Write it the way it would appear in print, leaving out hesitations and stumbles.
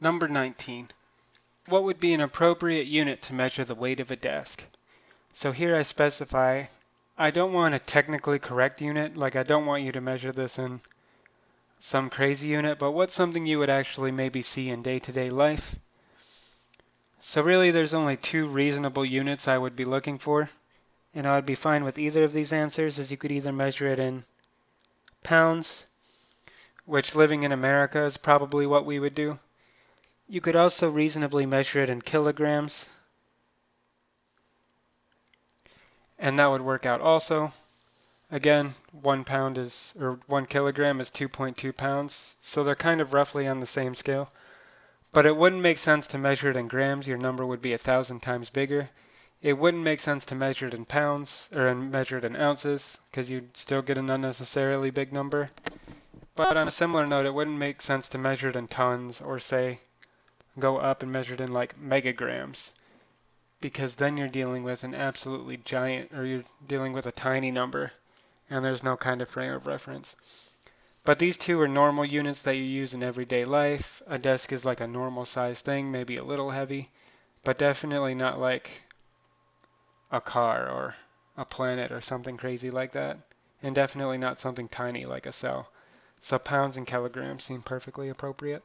Number 19. What would be an appropriate unit to measure the weight of a desk? So here I specify, I don't want a technically correct unit, like I don't want you to measure this in some crazy unit, but what's something you would actually maybe see in day-to-day life? So really there's only two reasonable units I would be looking for, and I would be fine with either of these answers, as you could either measure it in pounds, which living in America is probably what we would do. You could also reasonably measure it in kilograms, and that would work out also. Again, 1 pound is, or 1 kilogram is 2.2 pounds, so they're kind of roughly on the same scale. But it wouldn't make sense to measure it in grams, your number would be 1,000 times bigger. It wouldn't make sense to measure it in pounds, or measure it in ounces, because you'd still get an unnecessarily big number. But on a similar note, it wouldn't make sense to measure it in tons, or say, go up and measure it in like megagrams, because then you're dealing with an absolutely giant, or you're dealing with a tiny number, and there's no kind of frame of reference. But these two are normal units that you use in everyday life. A desk is like a normal sized thing, maybe a little heavy, but definitely not like a car or a planet or something crazy like that, and definitely not something tiny like a cell. So pounds and kilograms seem perfectly appropriate.